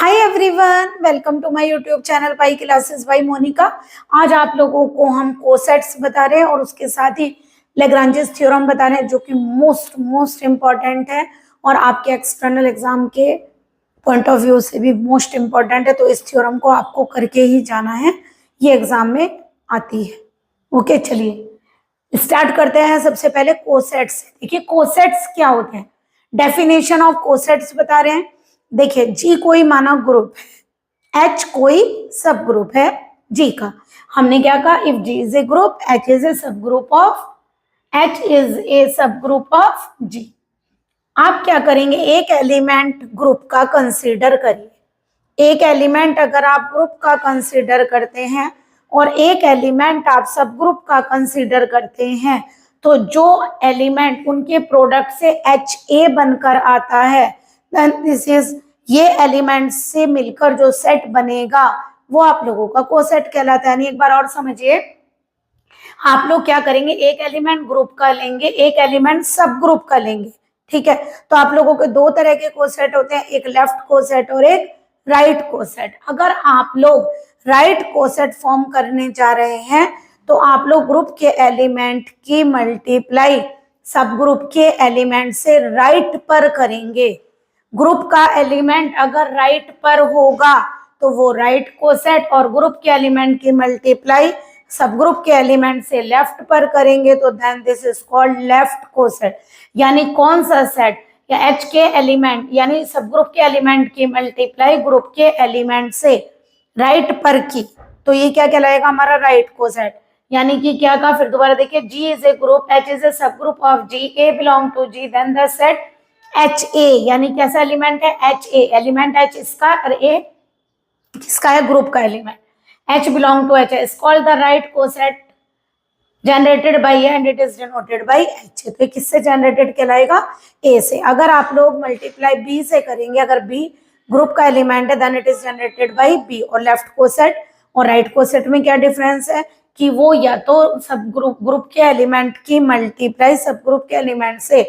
Hi everyone, welcome to my YouTube channel Pi Classes by Monica. आज आप लोगों को हम कोसेट्स बता रहे हैं और उसके साथ ही लैग्रांजेस थ्योरम बता रहे हैं जो कि मोस्ट इम्पॉर्टेंट है और आपके एक्सटर्नल एग्जाम के पॉइंट ऑफ व्यू से भी मोस्ट इम्पॉर्टेंट है। तो इस थ्योरम को आपको करके ही जाना है, ये एग्जाम में आती है। ओके, चलिए स्टार्ट करते हैं। सबसे पहले कोसेट्स। देखिए कोसेट्स क्या होते हैं, डेफिनेशन ऑफ कोसेट्स बता रहे हैं। देखिए जी कोई माना ग्रुप है, एच कोई सब ग्रुप है जी का। हमने क्या कहा, if G is a group, H is a subgroup of, H is a subgroup of जी। आप क्या करेंगे, एक एलिमेंट ग्रुप का कंसीडर करिए। एक एलिमेंट अगर आप ग्रुप का कंसीडर करते हैं और एक एलिमेंट आप सब ग्रुप का कंसीडर करते हैं, तो जो एलिमेंट उनके प्रोडक्ट से एच ए बनकर आता है, दिस इज ये एलिमेंट से मिलकर जो सेट बनेगा वो आप लोगों का कोसेट कहलाता है। यानी एक बार और समझिए, आप लोग क्या करेंगे, एक एलिमेंट ग्रुप का लेंगे, एक एलिमेंट सब ग्रुप का लेंगे। ठीक है, तो आप लोगों के दो तरह के कोसेट होते हैं, एक लेफ्ट कोसेट और एक राइट कोसेट। अगर आप लोग राइट कोसेट फॉर्म करने जा रहे हैं तो आप लोग ग्रुप के एलिमेंट की मल्टीप्लाई सब ग्रुप के एलिमेंट से राइट पर करेंगे। ग्रुप का एलिमेंट अगर राइट पर होगा तो वो राइट कोसेट, और ग्रुप के एलिमेंट की मल्टीप्लाई सब ग्रुप के एलिमेंट से लेफ्ट पर करेंगे तो then this is called left coset. यानी कौन सा सेट, या एच के एलिमेंट यानी सब ग्रुप के एलिमेंट की मल्टीप्लाई ग्रुप के एलिमेंट से राइट पर की, तो ये क्या कहलाएगा, हमारा राइट कोसेट। यानी कि क्या कहा, फिर दोबारा देखिए, G is a group, H is a subgroup of G, a belong to G, then the set H a. यानी कैसा एलिमेंट है, एच ए, एलिमेंट एच इसका और ए किसका है, ग्रुप का element. H belong to H is called the right coset generated by a and it is denoted by H. तो किससे जनरेटेड कहलाएगा, ए से। अगर आप लोग मल्टीप्लाई बी से करेंगे, अगर बी ग्रुप का एलिमेंट है then it is generated by b. और लेफ्ट कोसेट और राइट कोसेट में क्या डिफरेंस है कि वो या तो सब ग्रुप के एलिमेंट की मल्टीप्लाई सब ग्रुप के एलिमेंट से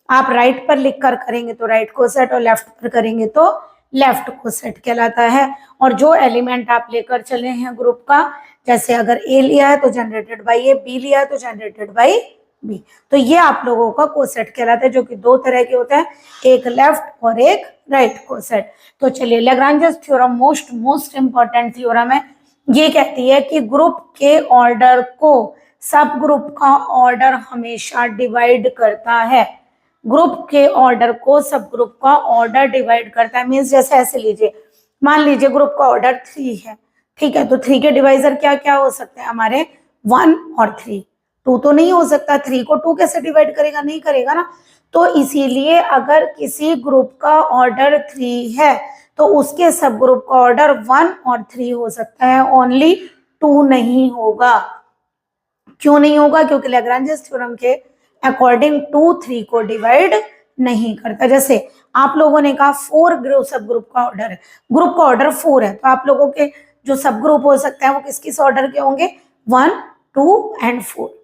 आप राइट पर लिख कर करेंगे तो राइट कोसेट, और लेफ्ट पर करेंगे तो लेफ्ट कोसेट कहलाता है। और जो एलिमेंट आप लेकर चले हैं ग्रुप का, जैसे अगर ए लिया है तो जनरेटेड बाय ए, बी लिया है तो जनरेटेड बाय बी, तो ये आप लोगों का कोसेट कहलाता है, जो कि दो तरह के होते हैं, एक लेफ्ट और एक राइट कोसेट। तो चलिए, Lagrange's theorem most important theorem है। ये कहती है कि ग्रुप के ऑर्डर को सब ग्रुप का ऑर्डर हमेशा डिवाइड करता है। ग्रुप के ऑर्डर को सब ग्रुप का ऑर्डर डिवाइड करता है। मीन्स जैसे ऐसे लीजिए, मान लीजिए ग्रुप का ऑर्डर 3 है, ठीक है, तो 3 के डिवाइजर क्या क्या हो सकते हैं हमारे, 1 और 3। 2 तो नहीं हो सकता, 3 को 2 कैसे डिवाइड करेगा, नहीं करेगा ना। तो इसीलिए अगर किसी ग्रुप का ऑर्डर 3 है तो उसके सब ग्रुप का ऑर्डर 1 और 3 हो सकता है, ओनली 2 नहीं होगा। क्यों नहीं होगा, क्योंकि लैग्रांजेस थ्योरम के अकॉर्डिंग 2 3 को डिवाइड नहीं करता। जैसे आप लोगों ने कहा 4 ग्रुप सब ग्रुप का ऑर्डर है, ग्रुप का ऑर्डर 4 है, तो आप लोगों के जो सब ग्रुप हो सकते हैं वो किस किस ऑर्डर के होंगे, 1 2 एंड 4।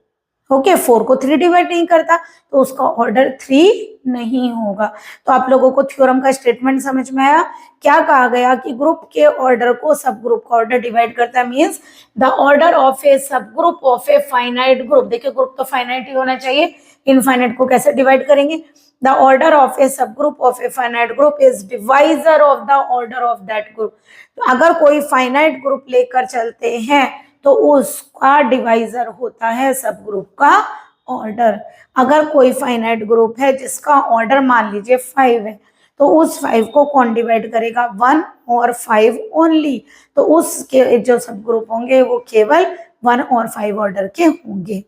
ओके, 4 को 3 डिवाइड नहीं करता तो उसका ऑर्डर 3 नहीं होगा। तो आप लोगों को थ्योरम का स्टेटमेंट समझ में आया। क्या कहा गया कि ग्रुप के ऑर्डर को सब ग्रुप का ऑर्डर डिवाइड करता है, means the order of A subgroup of a finite group. देखिए ग्रुप तो फाइनाइट ही होना चाहिए, इनफाइनाइट को कैसे डिवाइड करेंगे। The order of A subgroup of a finite group is divisor of the order of that group. तो अगर कोई फाइनाइट ग्रुप लेकर चलते हैं तो उसका डिवाइजर होता है सब ग्रुप का ऑर्डर। अगर कोई फाइनाइट ग्रुप है जिसका ऑर्डर मान लीजिए 5 है, तो उस 5 को कौन डिवाइड करेगा, 1 और 5 ओनली। तो उसके जो सब ग्रुप होंगे वो केवल 1 और 5 ऑर्डर के होंगे।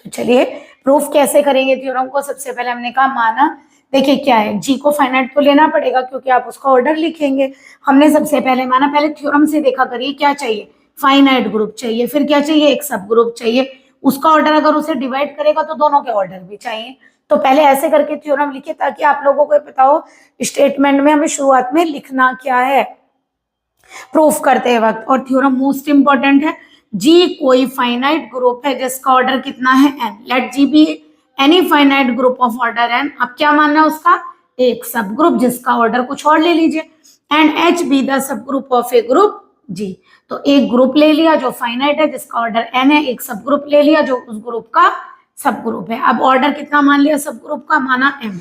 तो चलिए प्रूफ कैसे करेंगे थ्योरम को। सबसे पहले हमने कहा माना, देखिए क्या है, जी को फाइनाइट तो लेना पड़ेगा क्योंकि आप उसका ऑर्डर लिखेंगे। हमने सबसे पहले माना, पहले थ्योरम से देखा करिए क्या चाहिए, फाइनाइट ग्रुप चाहिए, फिर क्या चाहिए, एक सब ग्रुप चाहिए। उसका ऑर्डर अगर उसे डिवाइड करेगा तो दोनों के ऑर्डर भी चाहिए। तो पहले ऐसे करके थ्योरम लिखे ताकि आप लोगों को पता हो स्टेटमेंट में हमें शुरुआत में लिखना क्या है प्रूफ करते वक्त। और थ्योरम मोस्ट इंपॉर्टेंट है, जी कोई फाइनाइट ग्रुप है जिसका ऑर्डर कितना है, n। Let G be any finite group of order n। अब क्या मानना है उसका, एक सब ग्रुप जिसका ऑर्डर कुछ और ले लीजिए। And H be the subgroup of a group G. तो एक ग्रुप ले लिया जो फाइनाइट है जिसका ऑर्डर n है, एक सब ग्रुप ले लिया जो उस ग्रुप का सब ग्रुप है। अब ऑर्डर कितना मान लिया सब ग्रुप का, माना m,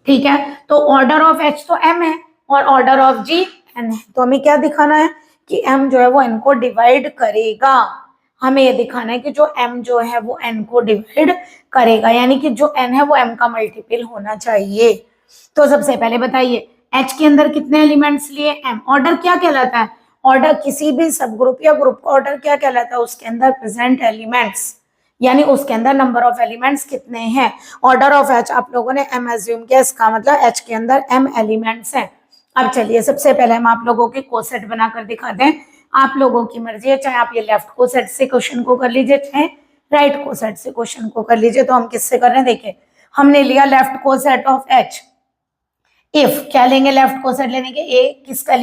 ठीक है। तो ऑर्डर ऑफ h तो m है और ऑर्डर ऑफ g n है। तो हमें क्या दिखाना है कि m जो है वो n को डिवाइड करेगा। हमें ये दिखाना है कि जो m जो है वो n को डिवाइड करेगा, यानी कि जो n है वो m का मल्टीपल होना चाहिए। तो सबसे पहले बताइए h के अंदर कितने एलिमेंट्स लिए, m। ऑर्डर क्या कहलाता है, ऑर्डर किसी भी सब ग्रुप या ग्रुप का ऑर्डर क्या कहलाता है, उसके अंदर प्रेजेंट एलिमेंट्स, यानी उसके अंदर नंबर ऑफ एलिमेंट्स कितने हैं। ऑर्डर ऑफ h आप लोगों ने m एज्यूम किया, इसका मतलब h के अंदर m एलिमेंट्स हैं। अब चलिए सबसे पहले हम आप लोगों के कोसेट बनाकर दिखाते हैं। आप लोगों की मर्जी है, चाहे आप ये लेफ्ट कोसेट से क्वेश्चन को कर लीजिए चाहे राइट कोसेट से क्वेश्चन को कर लीजिए। तो हम किससे कर रहे हैं, देखिए हमने लिया left coset of h। If क्या लेंगे, लेफ्ट कोसेट लेने के, ए किसका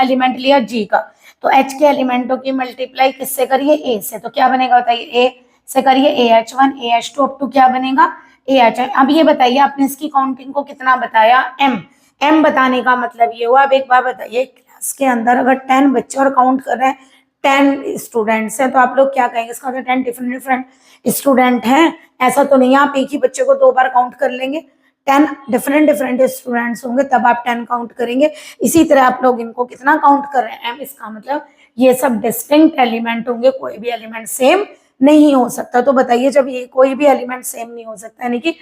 एलिमेंट लिया, जी का। तो h के एलिमेंटों की मल्टीप्लाई किससे करिए, a से। तो क्या बनेगा बताइए, a से करिए AH1 AH2 अप टू क्या बनेगा AH। अब ये बताइए आपने इसकी काउंटिंग को कितना बताया, m बताने का मतलब ये हुआ। अब एक बार बताइए क्लास के अंदर अगर 10 बच्चे और काउंट कर रहे हैं 10 स्टूडेंट्स हैं तो आप लोग क्या कहेंगे, इसका मतलब 10 डिफरेंट डिफरेंट स्टूडेंट हैं, ऐसा तो नहीं आप एक ही बच्चे को 2 बार काउंट कर लेंगे। 10 डिफरेंट डिफरेंट स्टूडेंट्स होंगे तब आप 10 काउंट करेंगे। इसी तरह आप लोग इनको कितना काउंट कर रहे हैं m, इसका मतलब ये सब डिस्टिंक्ट एलिमेंट होंगे, कोई भी एलिमेंट सेम नहीं हो सकता। तो बताइए जब ये कोई भी एलिमेंट सेम नहीं हो सकता यानी कि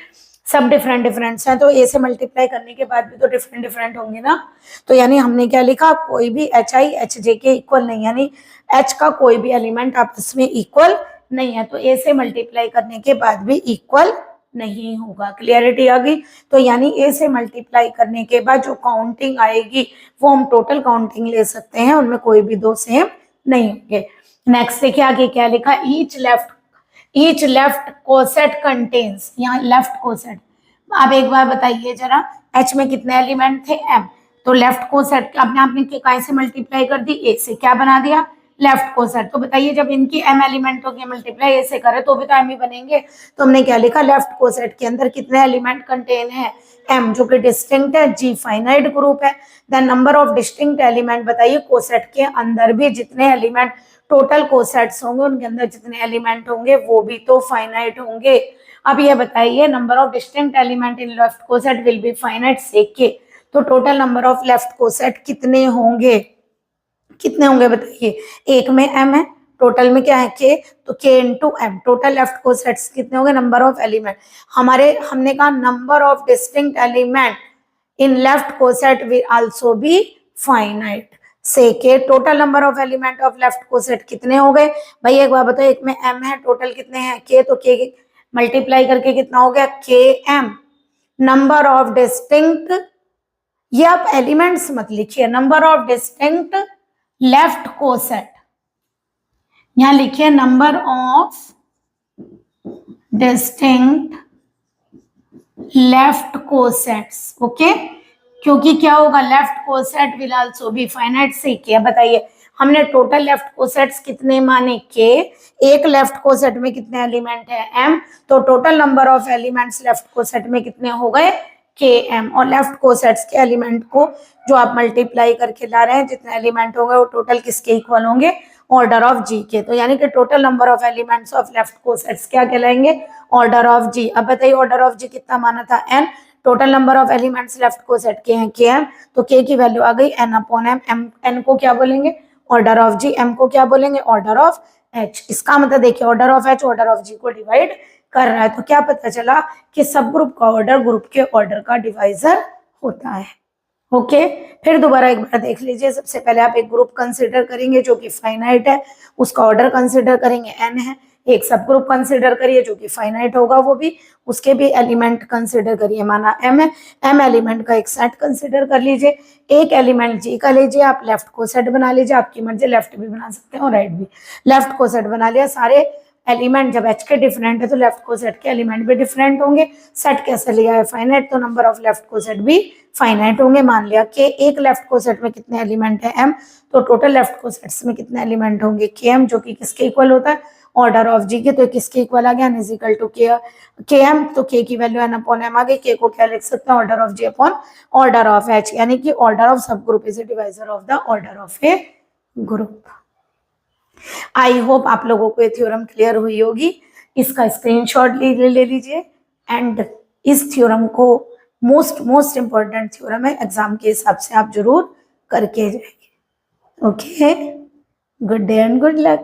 सब डिफरेंट डिफरेंट्स हैं, तो ए से मल्टीप्लाई करने के बाद भी तो डिफरेंट डिफरेंट होंगे ना। तो यानी हमने क्या लिखा, कोई भी HI HJ के इक्वल नहीं, यानी H का कोई भी एलिमेंट आपस में इक्वल नहीं है। तो ए से मल्टीप्लाई करने के बाद भी इक्वल नहीं होगा। क्लियरिटी आ गई। तो यानी ए से मल्टीप्लाई करने के बाद जो काउंटिंग आएगी वो हम टोटल काउंटिंग ले सकते हैं, उनमें कोई भी 2 सेम नहीं होंगे। नेक्स्ट देखिए आगे क्या लिखा, ईच लेफ्ट कोसेट कंटेन्स, यहाँ लेफ्ट कोसेट। अब एक बार बताइए जरा H में कितने एलिमेंट थे, m। तो लेफ्ट कोसेट अपने आपने काय से मल्टीप्लाई कर दी, a से, क्या बना दिया लेफ्ट कोसेट। तो बताइए जब इनकी m एलिमेंटों की मल्टीप्लाई a से करे तो भी तो m ही बनेंगे। तो हमने क्या लिखा, लेफ्ट कोसेट के अंदर कितने एलिमेंट कंटेन है, m, जो कि डिस्टिंक्ट है, g फाइनाइट ग्रुप है। Then number of distinct element बताइए कोसेट के अंदर भी जितने एलिमेंट टोटल कोसेट्स होंगे उनके अंदर जितने एलिमेंट होंगे वो भी तो फाइनाइट होंगे। अब ये बताइए number of distinct element in left coset will be finite से के। तो total number of left coset कितने होंगे, कितने होंगे बताइए, एक में m है, टोटल में क्या है k, तो k into m। Total left cosets कितने होंगे, नंबर ऑफ एलिमेंट हमने कहा number of distinct element in left coset will also be finite से के। Total number of element of left coset कितने हो गए भाई, एक बार बताओ, एक में m है, टोटल कितने हैं k, तो k मल्टीप्लाई करके कितना हो गया km। नंबर ऑफ डिस्टिंक्ट, ये आप एलिमेंट्स मत लिखिए, number of distinct left coset, यहां लिखिए number of distinct left cosets, okay. क्योंकि क्या होगा, left coset will also be finite से के। बताइए हमने टोटल लेफ्ट कोसेट्स कितने माने के, एक लेफ्ट कोसेट में कितने एलिमेंट है m, तो total number of elements left coset में कितने हो गए km। और लेफ्ट कोसेट्स के एलिमेंट को जो आप मल्टीप्लाई करके ला रहे हैं जितने एलिमेंट होंगे वो टोटल किसके इक्वल होंगे, ऑर्डर ऑफ g के। तो यानी कि total number of elements of left cosets क्या कहलाएंगे, ऑर्डर ऑफ g। अब बताइए ऑर्डर ऑफ g कितना माना था n, total number of elements left coset के हैं km, तो k की वैल्यू आ गई n अपॉन m। n को क्या बोलेंगे, ऑर्डर ऑफ g, m को क्या बोलेंगे, ऑर्डर ऑफ h। इसका मतलब देखिए order of h order of g को डिवाइड कर रहा है। तो क्या पता चला कि सब ग्रुप का ऑर्डर ग्रुप के ऑर्डर का डिवाइजर होता है। ओके फिर दोबारा एक बार देख लीजिए। सबसे पहले आप एक ग्रुप कंसिडर करेंगे जो कि फाइनाइट है, उसका ऑर्डर कंसिडर करेंगे n है। एक सब ग्रुप कंसिडर करिए जो कि फाइनाइट होगा, वो भी उसके भी एलिमेंट कंसिडर करिए, माना m है, m एलिमेंट का एक सेट कंसिडर कर लीजिए। एक एलिमेंट g का लीजिए, आप लेफ्ट को सेट बना लीजिए, आपकी मर्जी, लेफ्ट भी बना सकते हैं और राइट भी। लेफ्ट को सेट बना लिया, सारे एलिमेंट जब h के डिफरेंट है तो लेफ्ट को सेट के एलिमेंट भी डिफरेंट होंगे। सेट कैसे लिया है, फाइनाइट, तो नंबर ऑफ लेफ्ट को सेट भी फाइनाइट होंगे। मान लिया कि एक लेफ्ट को सेट में कितने एलिमेंट है m, तो टोटल लेफ्ट को सेट्स में कितने एलिमेंट होंगे km, जो कि किसके इक्वल होता है, ऑर्डर ऑफ जी के, तो किसके इक्वल आ गया, n is equal to k m, तो के की वैल्यू n अपॉन एम आ गई। के को क्या लिख सकते हैं, order of G upon order of H, यानी कि order of subgroup is a divisor of the order of a group. I hope आप लोगों को ये थ्योरम क्लियर हुई होगी। इसका स्क्रीनशॉट ले लीजिए एंड इस थ्योरम को मोस्ट इंपॉर्टेंट थ्योरम है, एग्जाम के हिसाब से आप जरूर करके जाइए। Okay, good day and good luck.